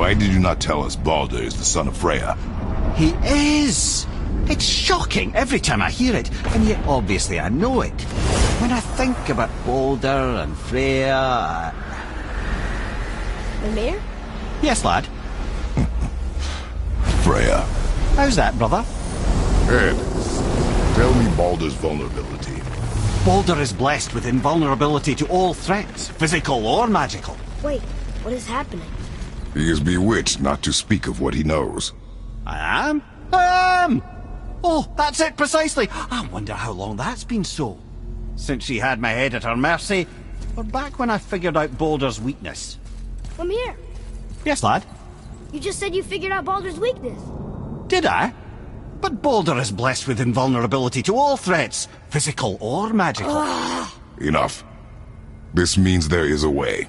Why did you not tell us Baldur is the son of Freya? He is! It's shocking every time I hear it, and yet obviously I know it. When I think about Baldur and Freya... Mimir? Yes, lad? Freya. How's that, brother? Ed, tell me Baldur's vulnerability. Baldur is blessed with invulnerability to all threats, physical or magical. Wait, what is happening? He is bewitched not to speak of what he knows. I am? I am! Oh, that's it precisely. I wonder how long that's been so. Since she had my head at her mercy, or back when I figured out Baldur's weakness. Mimir, Yes, lad? you just said you figured out Baldur's weakness. Did I? But Baldur is blessed with invulnerability to all threats, physical or magical. Enough. This means there is a way.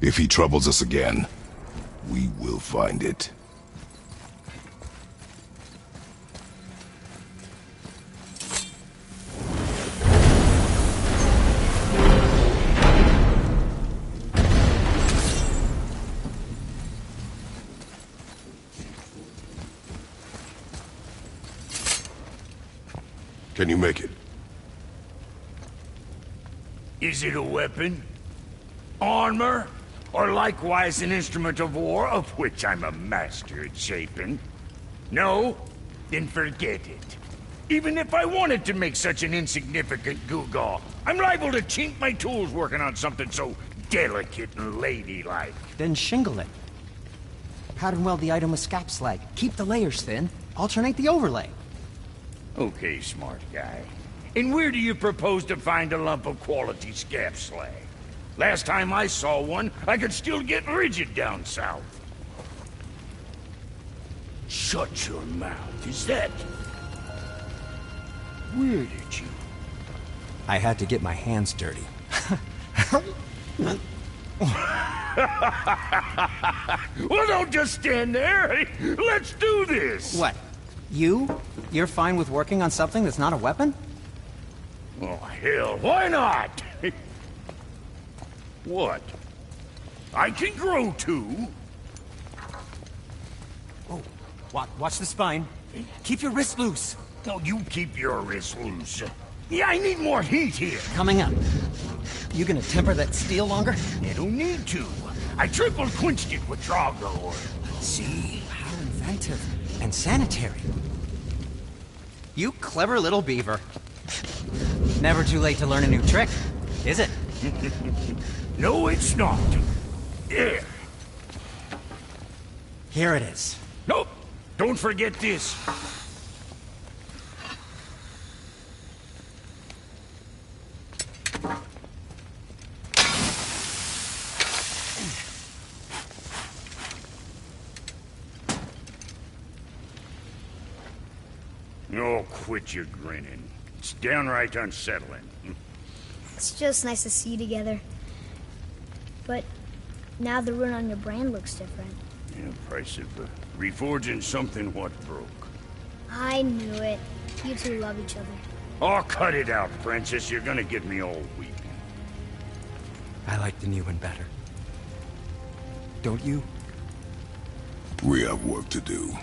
If he troubles us again, we will find it. Can you make it? Is it a weapon? Armor? Or likewise an instrument of war, of which I'm a master at shaping? No? Then forget it. Even if I wanted to make such an insignificant gewgaw, I'm liable to chink my tools working on something so delicate and ladylike. Then shingle it. Pattern weld the item with scap slag. Keep the layers thin. Alternate the overlay. Okay, smart guy. And where do you propose to find a lump of quality scap slag? Last time I saw one, I could still get rigid down south. Shut your mouth, is that... Where did you... I had to get my hands dirty. Well, don't just stand there. Let's do this. What? You're fine with working on something that's not a weapon? Oh, hell, why not? What? I can grow too. Oh, watch the spine. Keep your wrist loose. No, you keep your wrist loose. Yeah, I need more heat here. Coming up. You gonna temper that steel longer? You don't need to. I triple quenched it with Drago oil. See? How inventive. And sanitary. You clever little beaver. Never too late to learn a new trick, is it? No, it's not. There. Here it is. Nope. Don't forget this. Oh, quit your grinning. It's downright unsettling. It's just nice to see you together. But now the rune on your brand looks different. Yeah, price of reforging something what broke. I knew it. You two love each other. Oh, cut it out, Princess. You're gonna get me all weepy. I like the new one better. Don't you? We have work to do.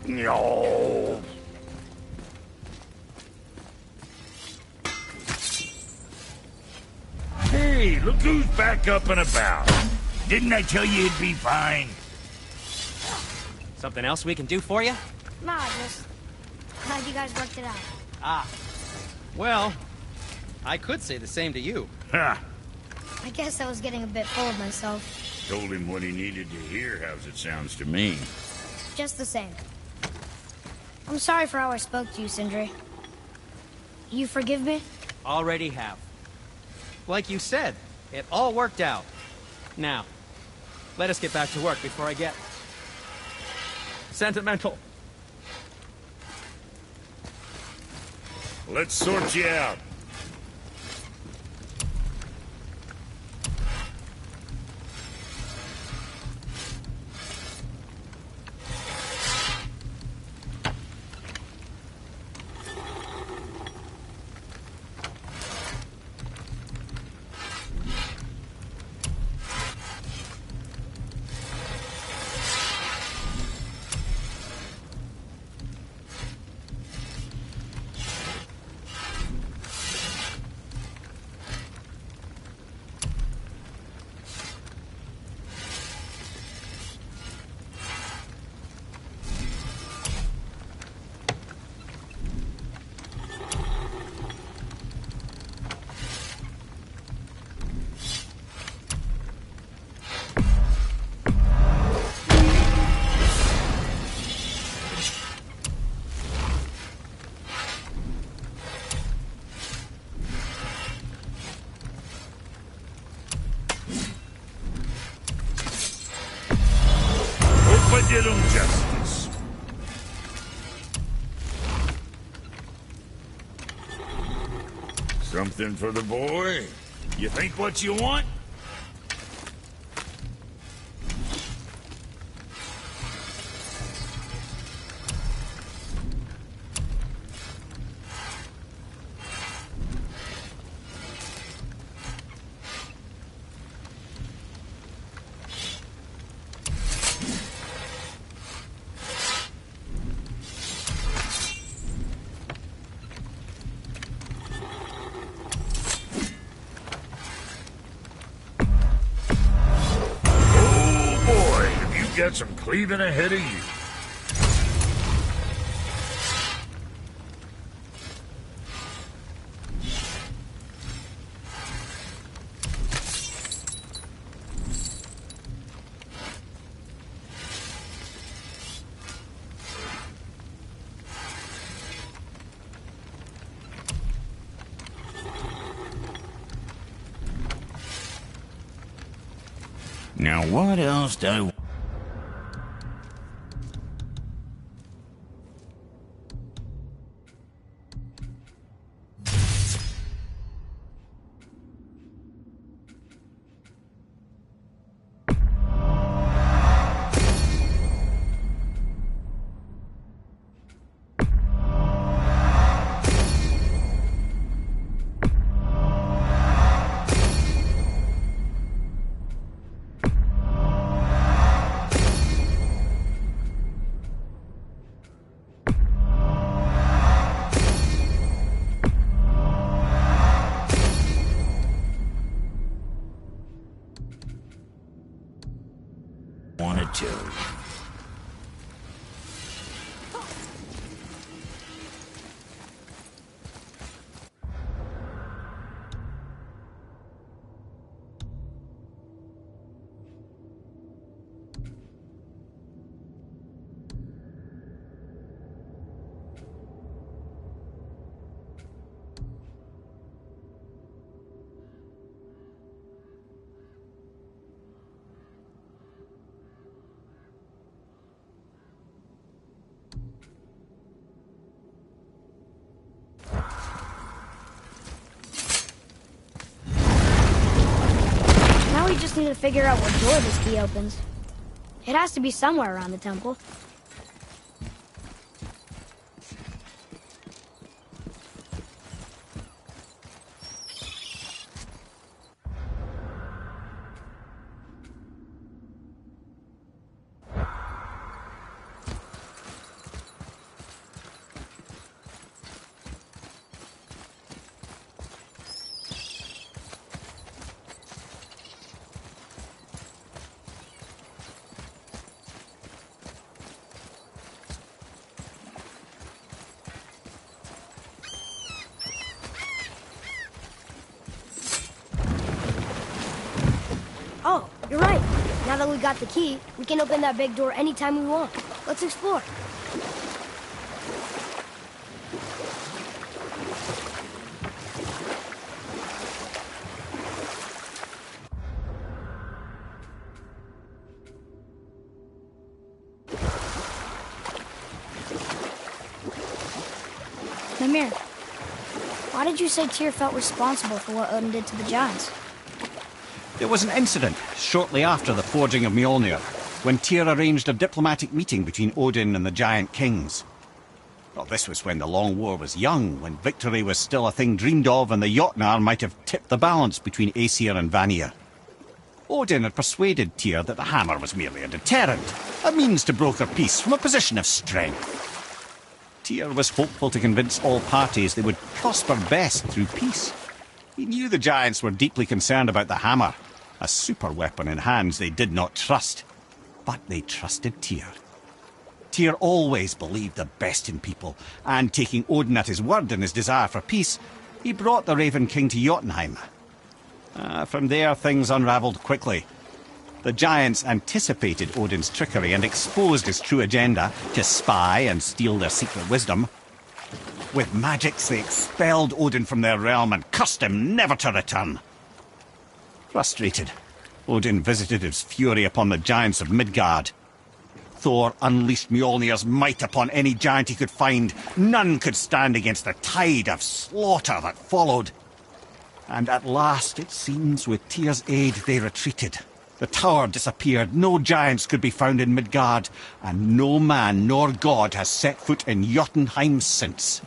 No. Hey, look who's back up and about. Didn't I tell you it'd be fine? Something else we can do for you? Nah, just glad you guys worked it out. Ah. Well, I could say the same to you. Ha! I guess I was getting a bit full of myself. Told him what he needed to hear, how's it sounds to me. Just the same. I'm sorry for how I spoke to you, Sindri. You forgive me? Already have. Like you said, it all worked out. Now, let us get back to work before I get sentimental. Let's sort you out. did him justice. Something for the boy? You think what you want? Got some cleaving ahead of you. Now what else do I... wanted to. We just need to figure out what door this key opens. It has to be somewhere around the temple. Oh, you're right. Now that we got the key, we can open that big door anytime we want. Let's explore. Mimir, why did you say Tyr felt responsible for what Odin did to the giants? There was an incident shortly after the forging of Mjolnir, when Tyr arranged a diplomatic meeting between Odin and the giant kings. Well, this was when the Long War was young, when victory was still a thing dreamed of, and the Jotnar might have tipped the balance between Aesir and Vanir. Odin had persuaded Tyr that the hammer was merely a deterrent, a means to broker peace from a position of strength. Tyr was hopeful to convince all parties they would prosper best through peace. He knew the giants were deeply concerned about the hammer, a super weapon in hands they did not trust. But they trusted Tyr. Tyr always believed the best in people, and taking Odin at his word in his desire for peace, he brought the Raven King to Jotunheim. From there, things unravelled quickly. The giants anticipated Odin's trickery and exposed his true agenda to spy and steal their secret wisdom. With magics, they expelled Odin from their realm and cursed him never to return. Frustrated, Odin visited his fury upon the giants of Midgard. Thor unleashed Mjolnir's might upon any giant he could find. None could stand against the tide of slaughter that followed. And at last, it seems, with Tyr's aid, they retreated. The tower disappeared, no giants could be found in Midgard, and no man nor god has set foot in Jotunheim since.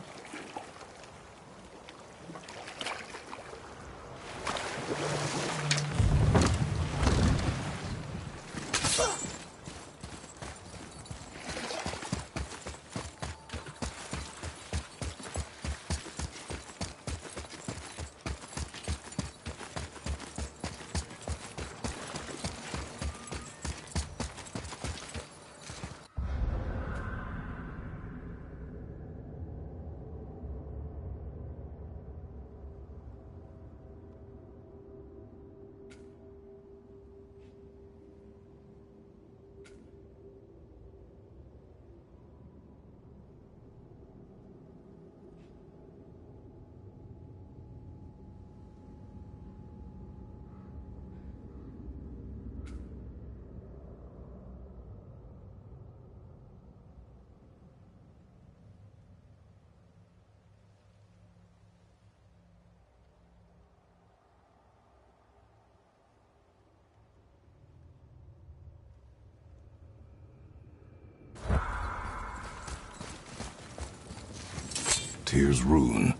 Tyr's rune.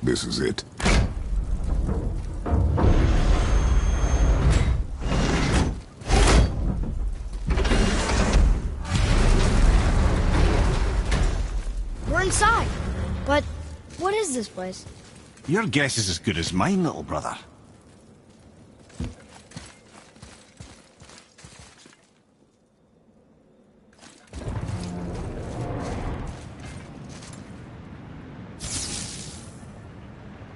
This is it. We're inside. But what is this place? Your guess is as good as mine, little brother.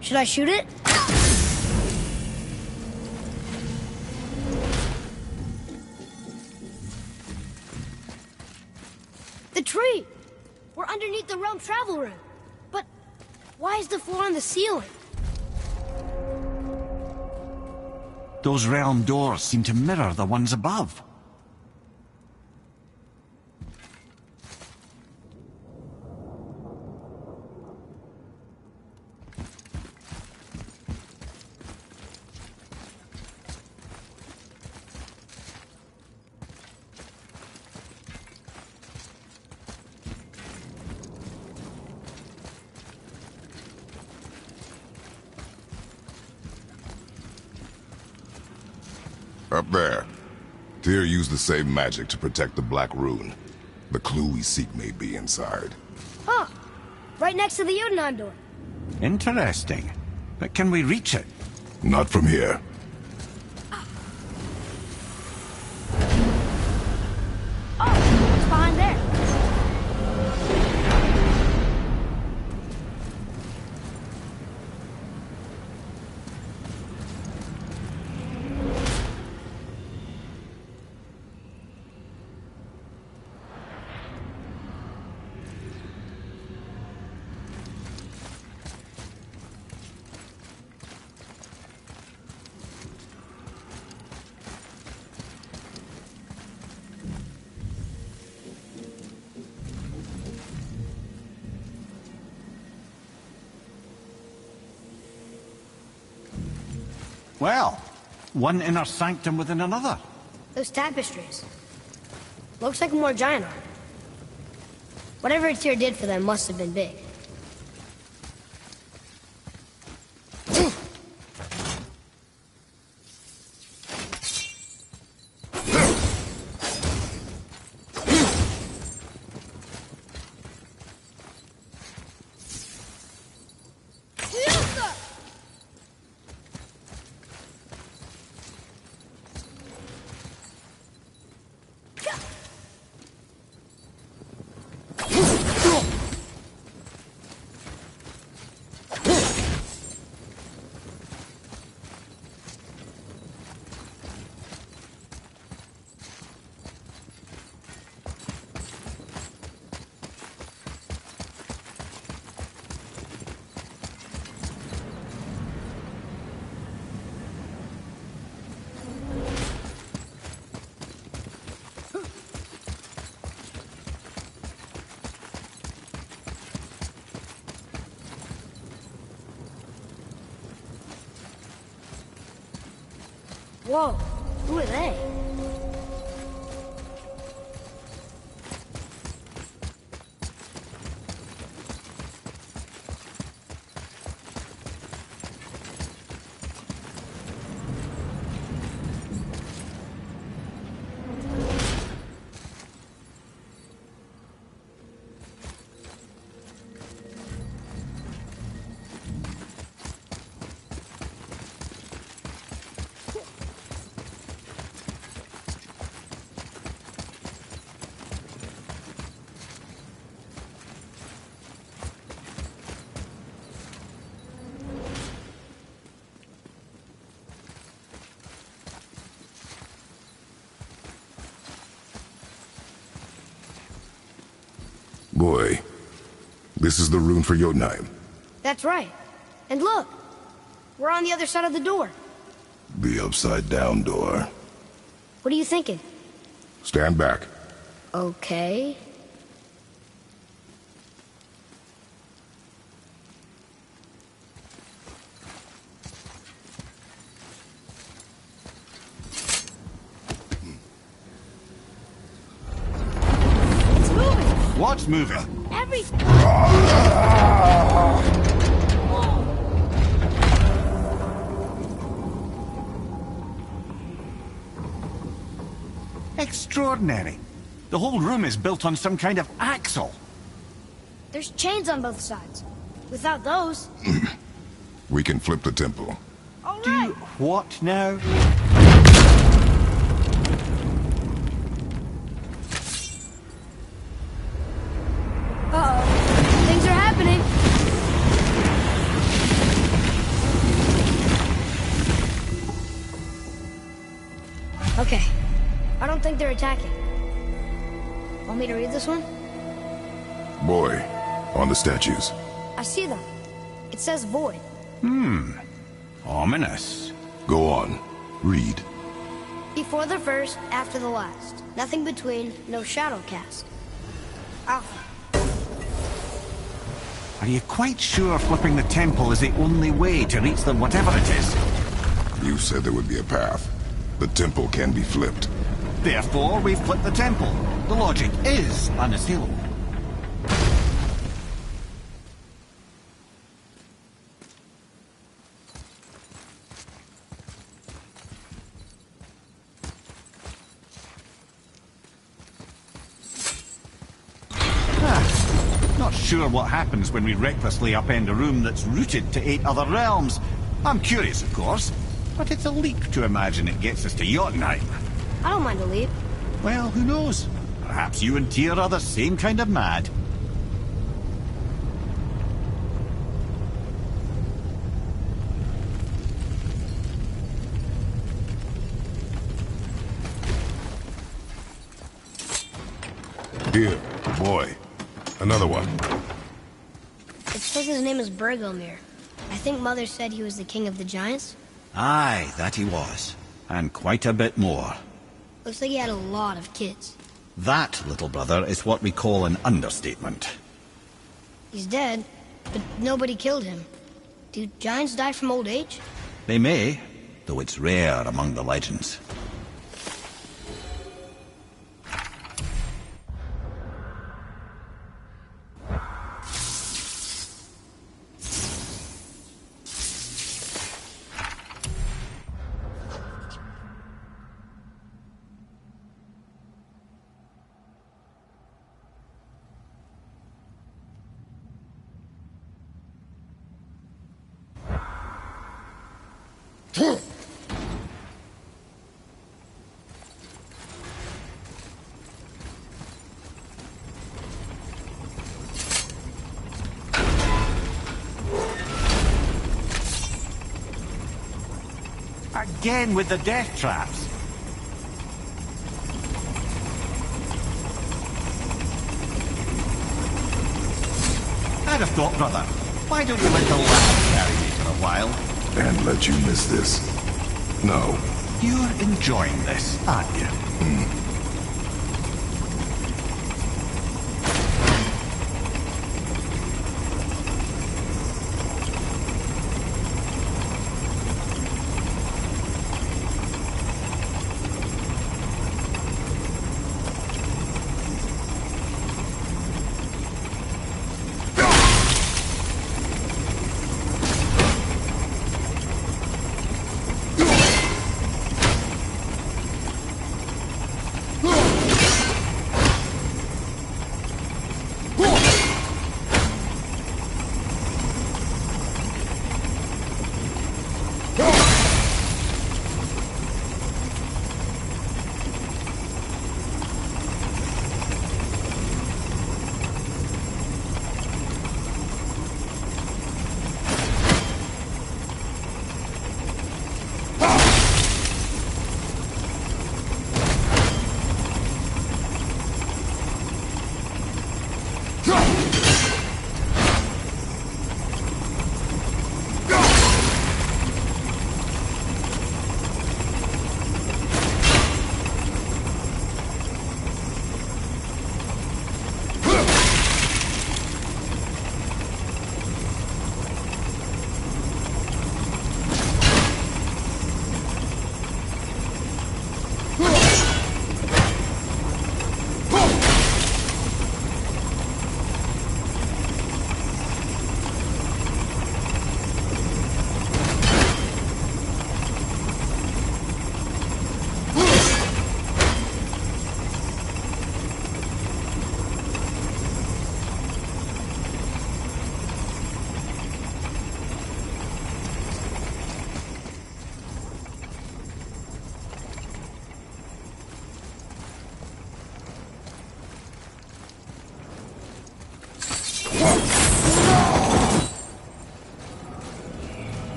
Should I shoot it? The tree! We're underneath the realm travel room. But why is the floor on the ceiling? Those realm doors seem to mirror the ones above. Up there. Tyr used the same magic to protect the Black Rune. The clue we seek may be inside. Huh. Right next to the Jotunheim door. Interesting. But can we reach it? Not from here. Oh, it's behind there. Well, one inner sanctum within another. Those tapestries. Looks like more giant art. Whatever Tyr did for them must have been big. Whoa, who are they? Boy, this is the rune for Jotunheim. That's right. And look, we're on the other side of the door. The upside-down door. What are you thinking? Stand back. Okay. It's moving! What's moving? Everything! Extraordinary. The whole room is built on some kind of axle. There's chains on both sides. Without those... We can flip the temple. All Do right. you what now? Uh-oh. Things are happening. Okay. I don't think they're attacking. Want me to read this one? Boy, on the statues. I see them. It says void. Ominous. Go on. Read. Before the first, after the last. Nothing between, no shadow cast. Alpha. Are you quite sure flipping the temple is the only way to reach them, whatever it is? You said there would be a path. The temple can be flipped. Therefore, we flip the temple. The logic is unassailable. Not sure what happens when we recklessly upend a room that's rooted to 8 other realms. I'm curious, of course, but it's a leap to imagine it gets us to Jotunheim. I don't mind a leap. Well, who knows? Perhaps you and Tyr are the same kind of mad. Here, boy. Another one. It says his name is Bergelmir. I think Mother said he was the king of the giants. Aye, that he was. And quite a bit more. Looks like he had a lot of kids. That, little brother, is what we call an understatement. He's dead, but nobody killed him. Do giants die from old age? They may, though it's rare among the legends. Again with the death traps. I'd have thought, brother, why don't you let the lad carry me for a while? And let you miss this. No. You're enjoying this, aren't you?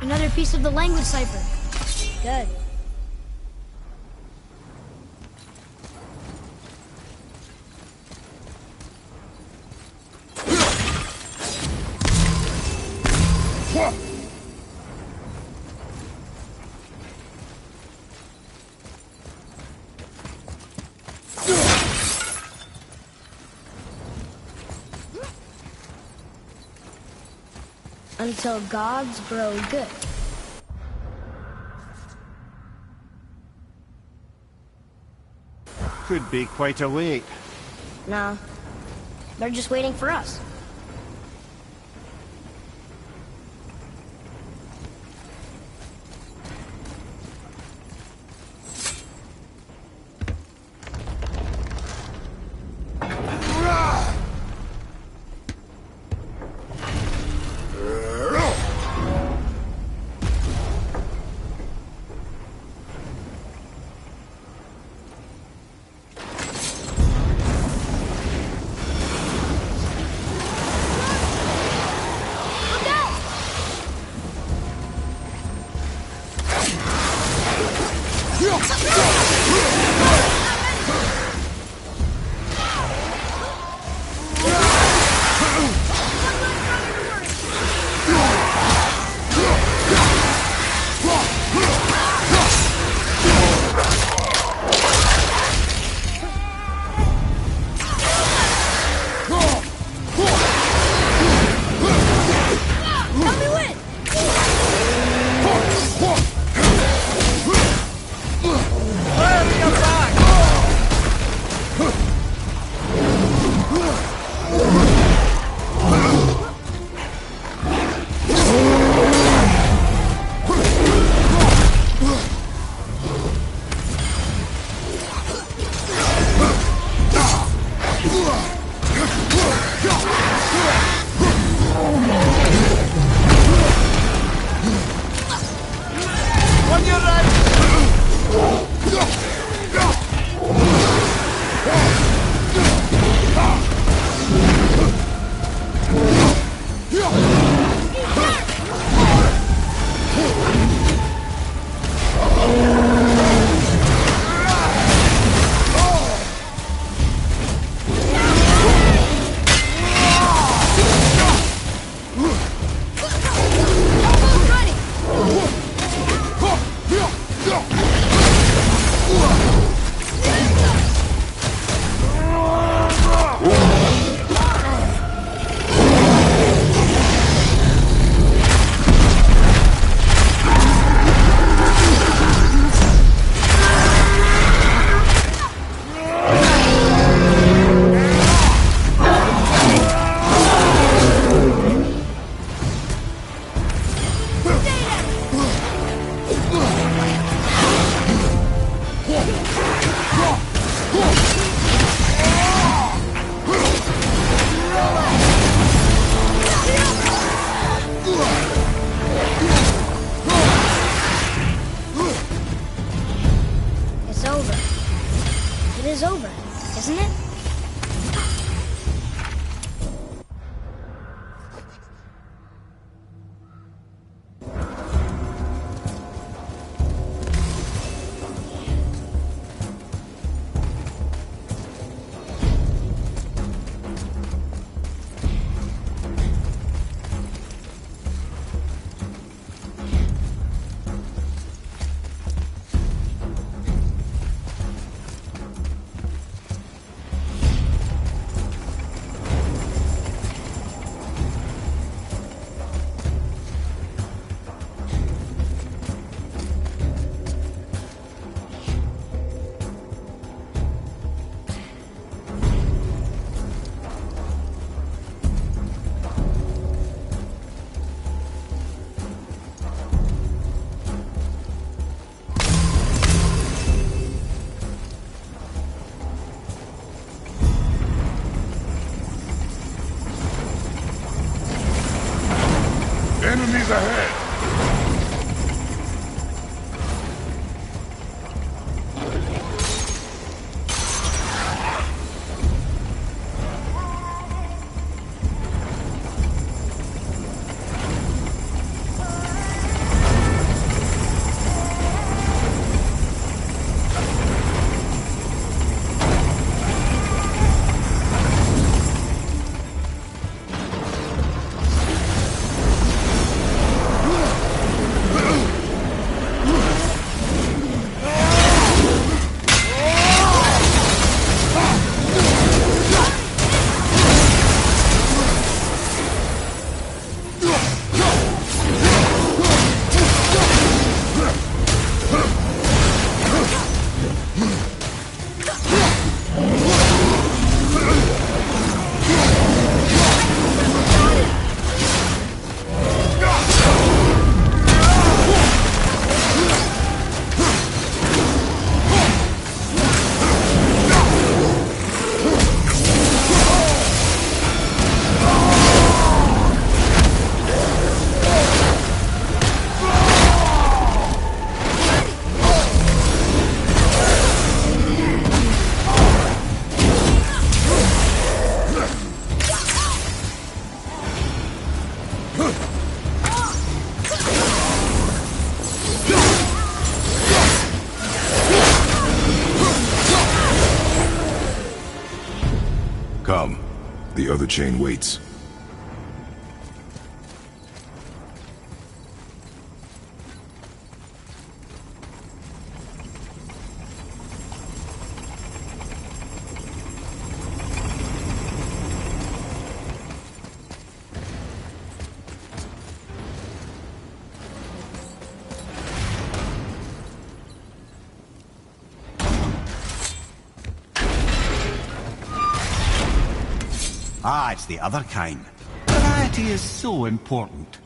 Another piece of the language cipher. Good. Until gods grow good. Could be quite a wait. No. They're just waiting for us. Enemies ahead! Come. The other chain waits. Ah, it's the other kind. Variety is so important.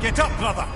Get up, brother!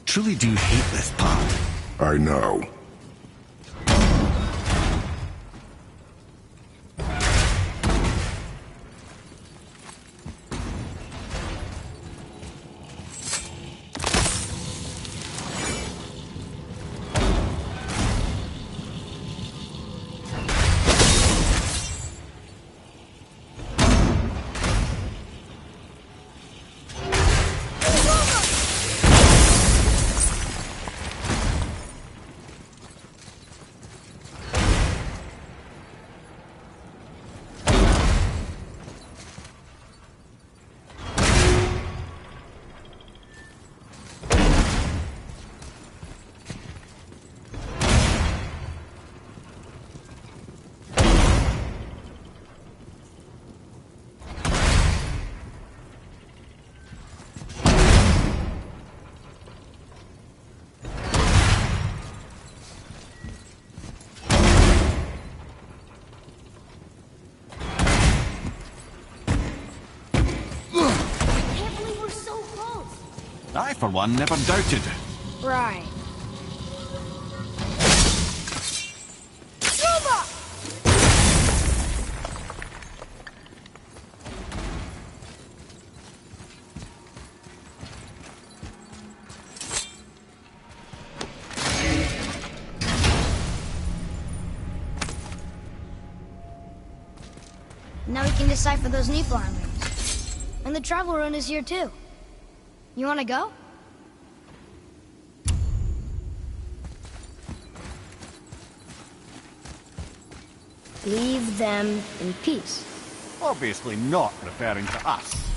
truly do hate this part. I know. I, for one, never doubted. Right. Now we can decipher those Nephilim rings. And the travel rune is here too. You wanna go? Leave them in peace. Obviously not referring to us.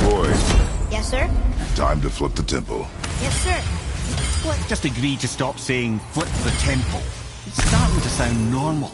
Boy, Yes, sir? time to flip the temple. Yes, sir. What? Just agree to stop saying flip the temple. It's starting to sound normal.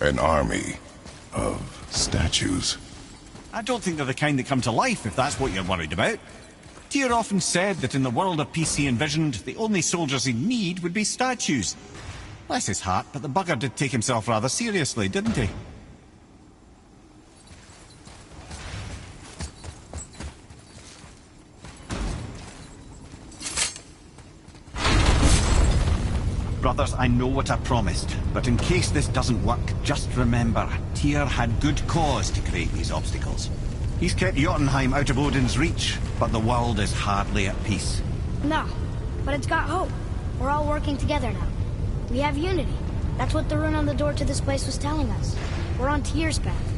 An army of statues. I don't think they're the kind that come to life, if that's what you're worried about. Tyr often said that in the world of peace he envisioned, the only soldiers he'd need would be statues. Bless his heart, but the bugger did take himself rather seriously, didn't he? Brothers, I know what I promised, but in case this doesn't work, just remember, Tyr had good cause to create these obstacles. He's kept Jotunheim out of Odin's reach, but the world is hardly at peace. No, but it's got hope. We're all working together now. We have unity. That's what the rune on the door to this place was telling us. We're on Tyr's path.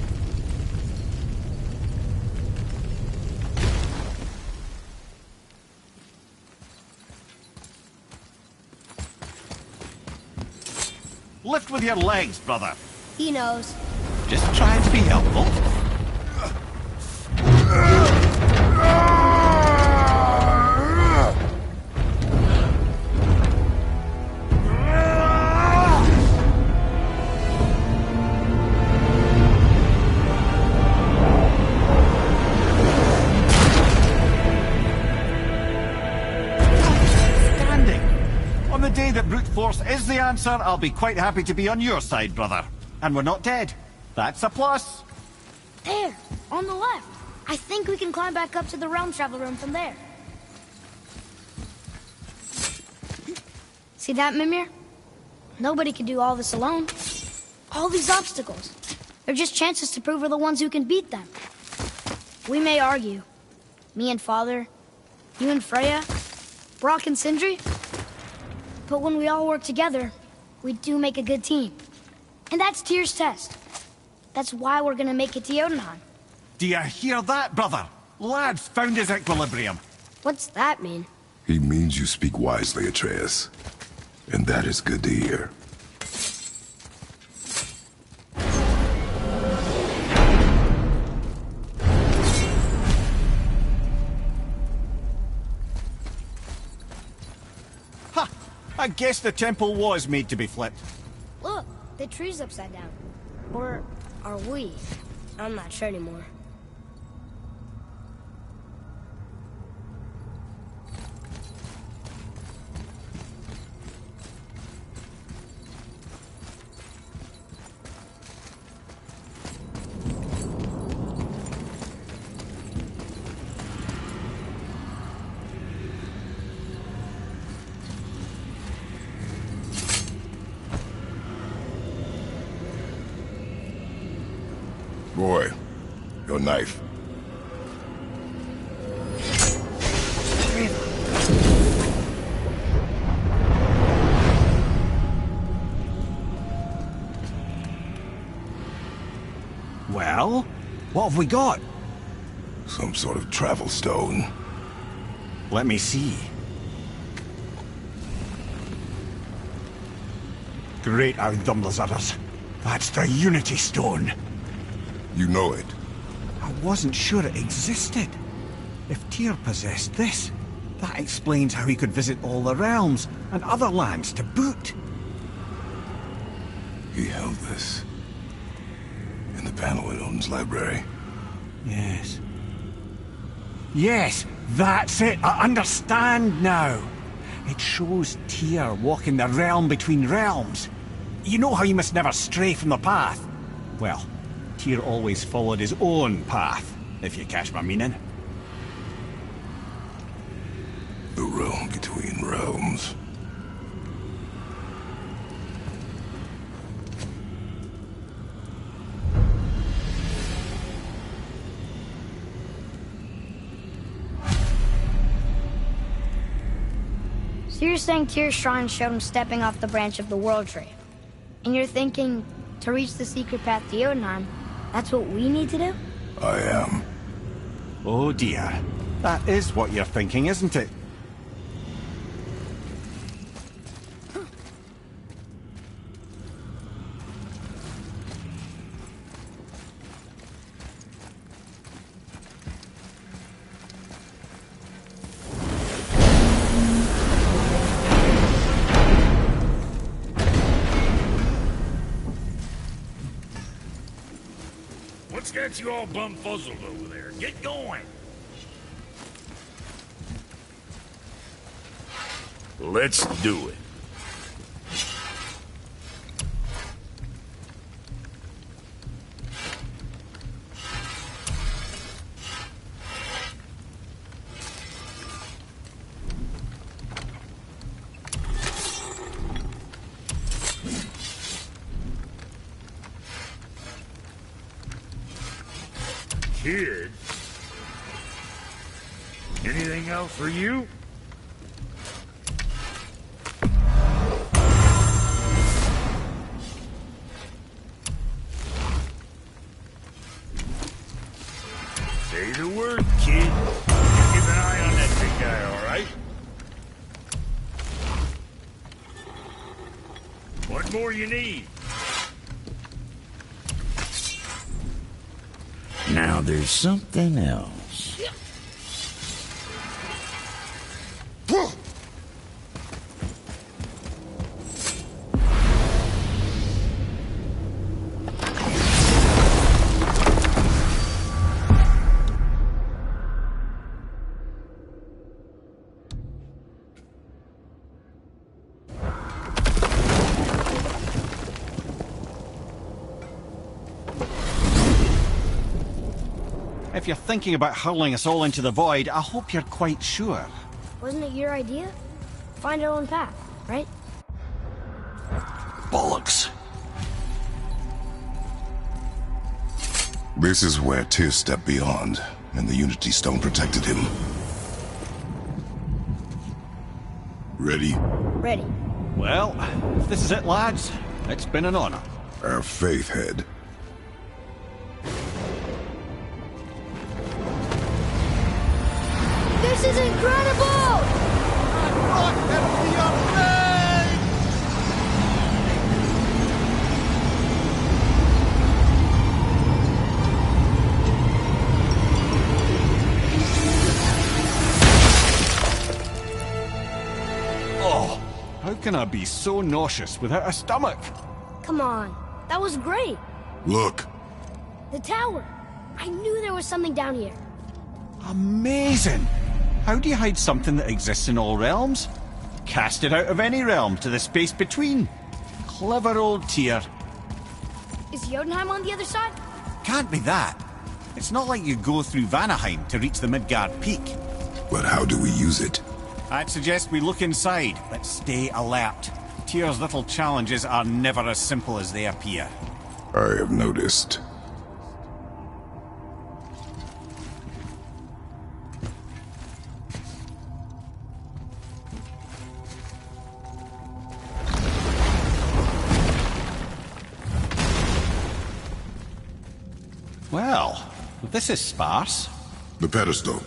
Lift with your legs, brother. He knows. Just trying to be helpful. On the day that brute force is the answer, I'll be quite happy to be on your side, brother. And we're not dead. That's a plus. There, on the left. I think we can climb back up to the realm travel room from there. See that, Mimir? Nobody can do all this alone. All these obstacles. They're just chances to prove we're the ones who can beat them. We may argue. Me and Father, you and Freya, Brock and Sindri. But when we all work together, we do make a good team. And that's Tyr's test. That's why we're gonna make it to Jotunheim. Do you hear that, brother? Lad's found his equilibrium. What's that mean? He means you speak wisely, Atreus. And that is good to hear. Ha! I guess the temple was made to be flipped. Look, the tree's upside down. Or are we? I'm not sure anymore. Boy, your knife. Well, what have we got? Some sort of travel stone. Let me see. Great Audumlazaras. That's the Unity Stone. You know it. I wasn't sure it existed. If Tyr possessed this, That explains how he could visit all the realms and other lands to boot. He held this in the panel in Odin's library. Yes. Yes, that's it. I understand now. It shows Tyr walking the realm between realms. You know how you must never stray from the path? Well, Tyr always followed his own path, if you catch my meaning. The realm between realms. So you're saying Tyr's shrine showed him stepping off the branch of the World Tree. And you're thinking, to reach the secret path to Jotunheim, that's what we need to do? I am. Oh dear. That is what you're thinking, isn't it? What's got you all bumfuzzled over there? Get going! Let's do it. Kid? Anything else for you? Say the word, kid. Keep an eye on that big guy, all right? What more you need? Now there's something else. If you're thinking about hurling us all into the void, I hope you're quite sure. Wasn't it your idea? Find our own path, right? Bollocks. This is where Tyr stepped beyond, and the Unity Stone protected him. Ready? Ready. Well, if this is it, lads, it's been an honor. Our faith head. This is incredible! Oh, how can I be so nauseous without a stomach? Come on, that was great. Look! The tower. I knew there was something down here. Amazing! How do you hide something that exists in all realms? Cast it out of any realm to the space between. Clever old Tyr. Is Jotunheim on the other side? Can't be that. It's not like you go through Vanaheim to reach the Midgard Peak. But how do we use it? I'd suggest we look inside, but stay alert. Tyr's little challenges are never as simple as they appear. I have noticed. Well, this is sparse. The pedestal.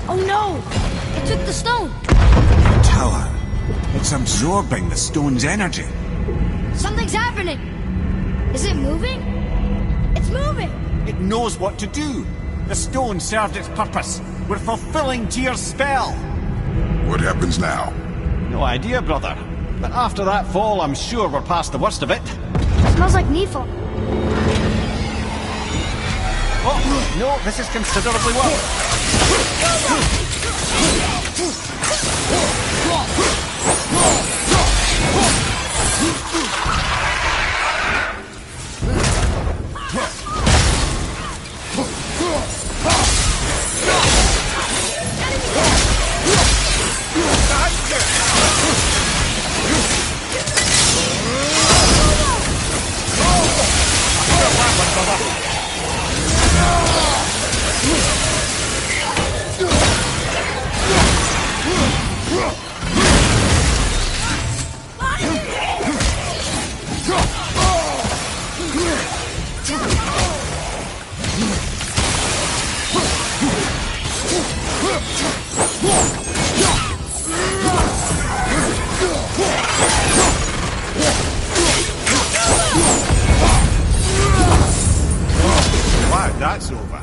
Oh no! It took the stone! The tower. It's absorbing the stone's energy. happening? Is it moving? It's moving! It knows what to do. The stone served its purpose. We're fulfilling Tyr's spell. What happens now? No idea, brother. But after that fall, I'm sure we're past the worst of it. Smells like Nephilim. Oh, no, this is considerably worse. Wow, that's over.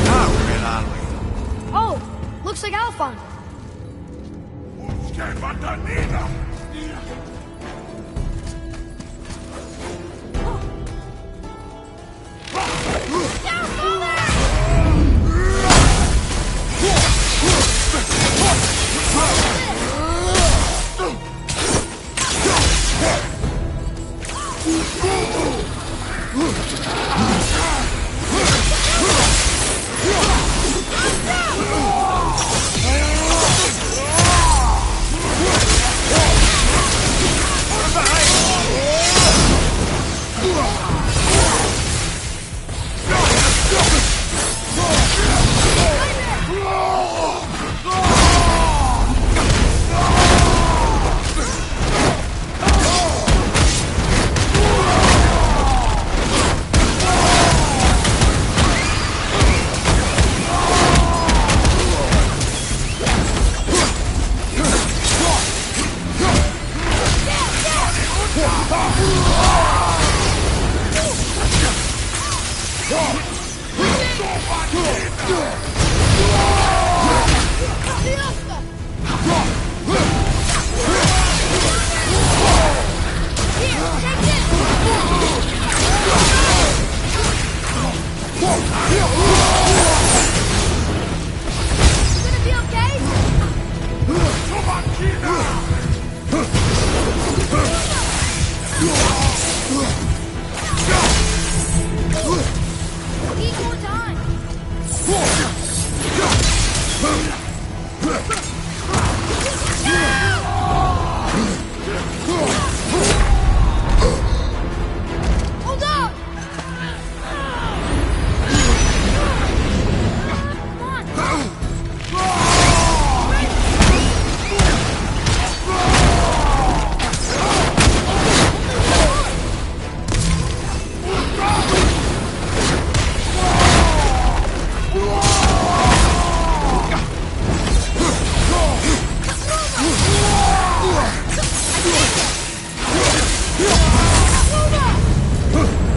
Now, where are we? Oh, looks like Alphon.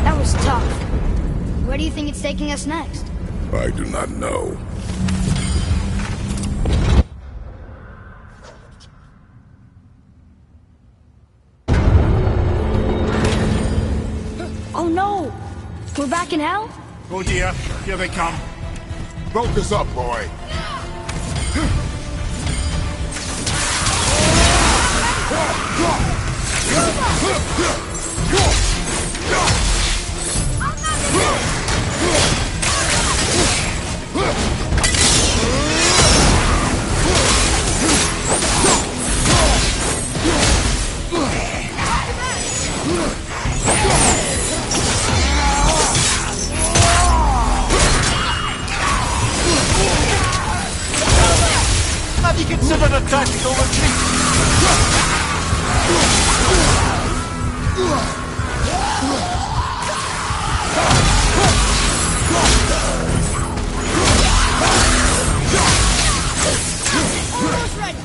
That was tough. Where do you think it's taking us next? I do not know. Oh no! We're back in hell? Oh dear, here they come. Focus up, boy. Have you considered a tactical retreat? Almost ready!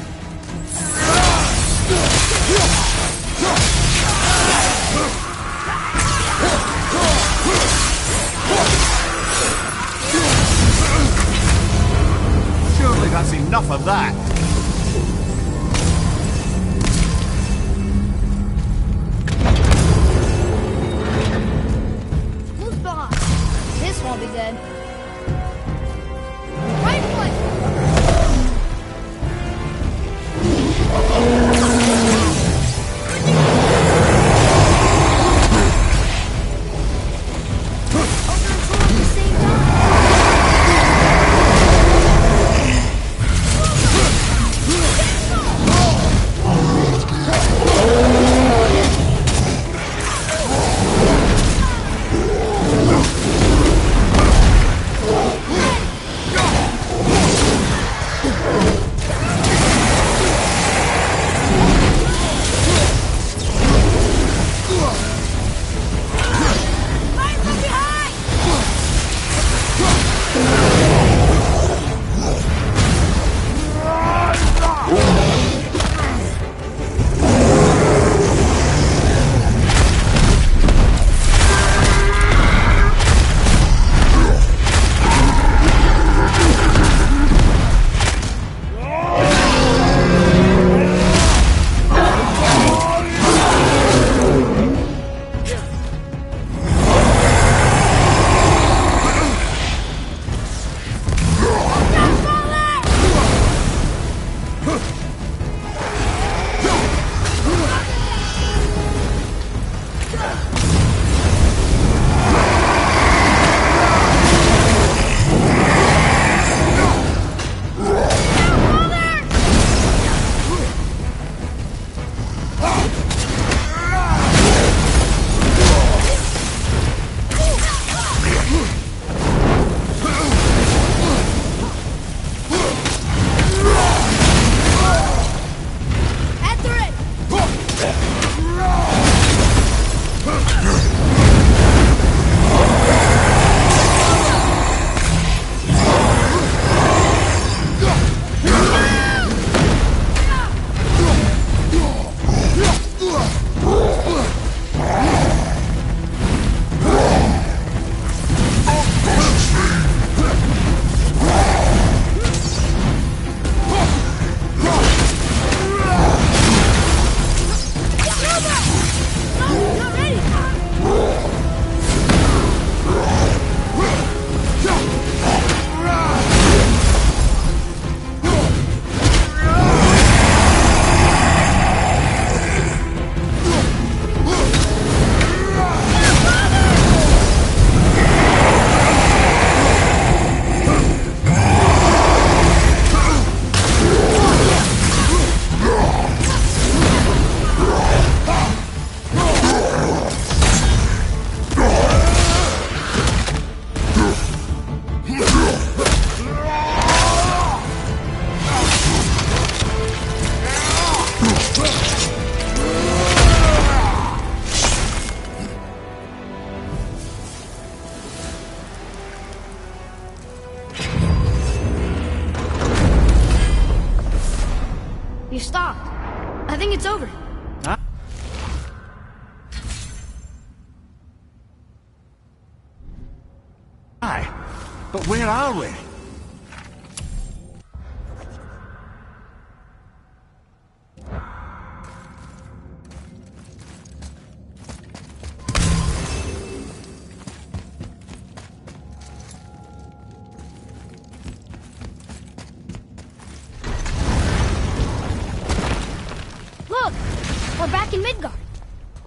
that. Who's behind? This won't be good. Right foot! Over and forward at the same time. Fire from behind! After it! No, not ready! You stopped. I think it's over. Huh? Aye. But where are we? Look! We're back in Midgard.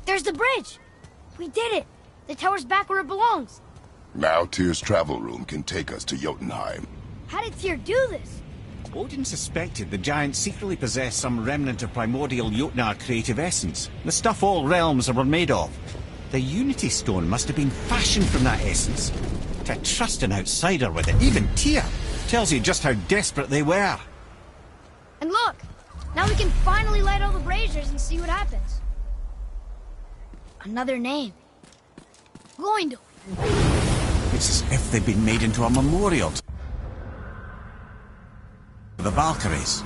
There's the bridge. We did it. The tower's back where it belongs. Now Tyr's travel room can take us to Jotunheim. How did Tyr do this? Odin suspected the giants secretly possessed some remnant of primordial Jotnar creative essence, the stuff all realms were made of. The Unity Stone must have been fashioned from that essence. To trust an outsider with it, even Tyr, tells you just how desperate they were. And look! Now we can finally light all the braziers and see what happens. Another name. Goindel. It's as if they've been made into a memorial to the Valkyries.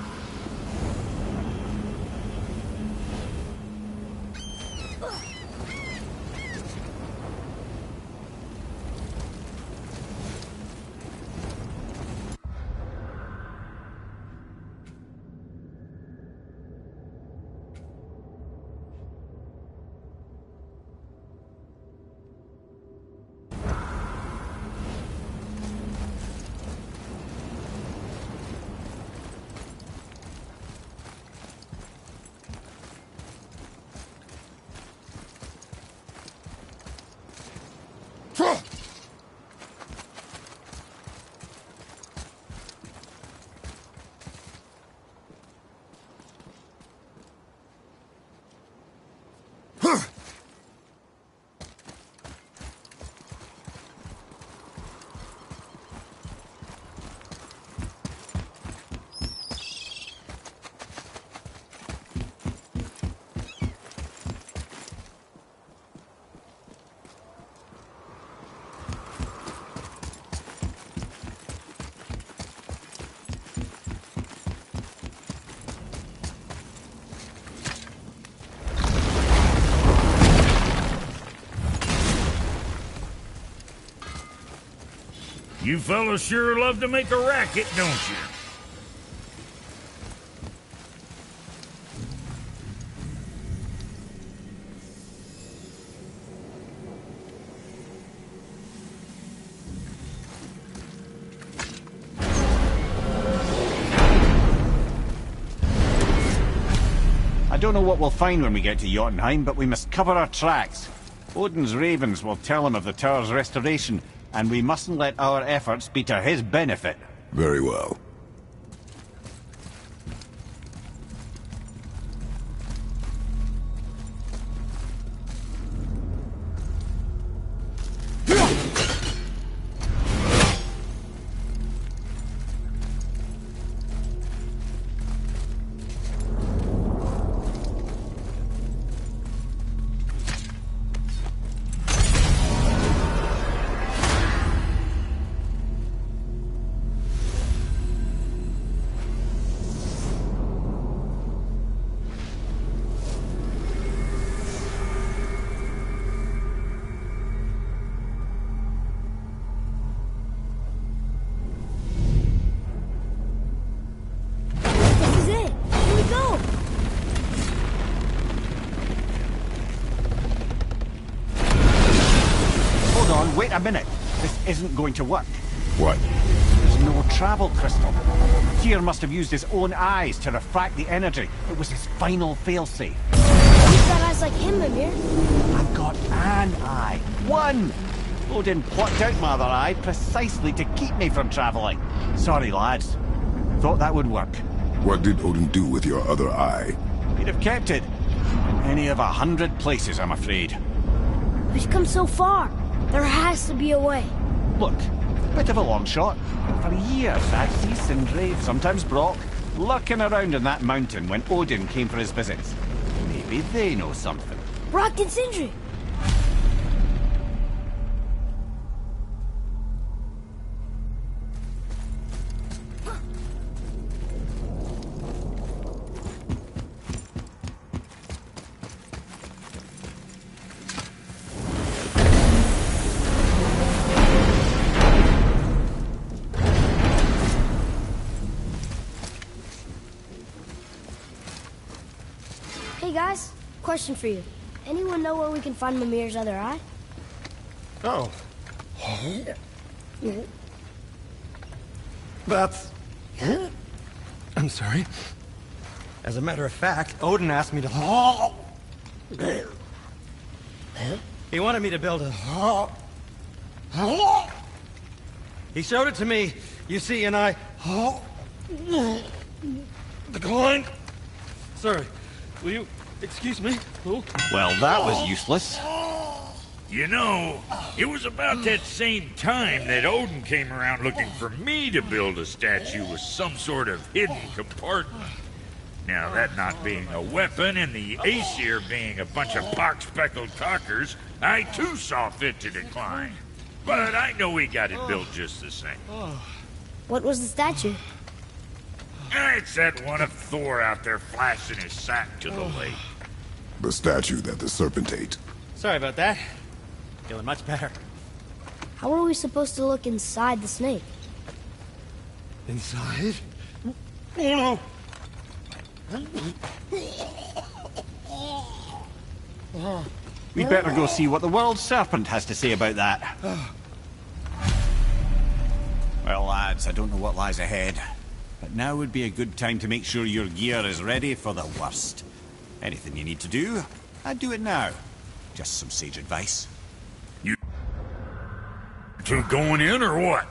You fellas sure love to make a racket, don't you? I don't know what we'll find when we get to Jotunheim, but we must cover our tracks. Odin's ravens will tell him of the tower's restoration, and we mustn't let our efforts be to his benefit. Very well. Wait a minute. This isn't going to work. What? There's no travel crystal. Tyr must have used his own eyes to refract the energy. It was his final failsafe. You've got eyes like him, Mimir. I've got an eye. One! Odin plucked out my other eye precisely to keep me from traveling. Sorry, lads. Thought that would work. What did Odin do with your other eye? He'd have kept it. In any of 100 places, I'm afraid. We've come so far. There has to be a way. Look, bit of a long shot. For years, I'd see Sindri, sometimes Brock, lurking around in that mountain when Odin came for his visits. Maybe they know something. Brock and Sindri. Hey guys, question for you. Anyone know where we can find Mimir's other eye? Oh. That's... I'm sorry. As a matter of fact, Odin asked me to... He wanted me to build a... He showed it to me, you see, and I... Declined. Sorry. Will you excuse me? Oh. Well, that was useless. You know, it was about that same time that Odin came around looking for me to build a statue with some sort of hidden compartment. Now, that not being a weapon and the Aesir being a bunch of pock-speckled cockers, I too saw fit to decline. But I know we got it built just the same. What was the statue? It's that one of Thor out there flashing his sack to the lake. The statue that the serpent ate. Sorry about that. Feeling much better. How are we supposed to look inside the snake? Inside? Oh no! We'd better go see what the world serpent has to say about that. Well, lads, I don't know what lies ahead. But now would be a good time to make sure your gear is ready for the worst. Anything you need to do, I'd do it now. Just some sage advice. You two going in or what?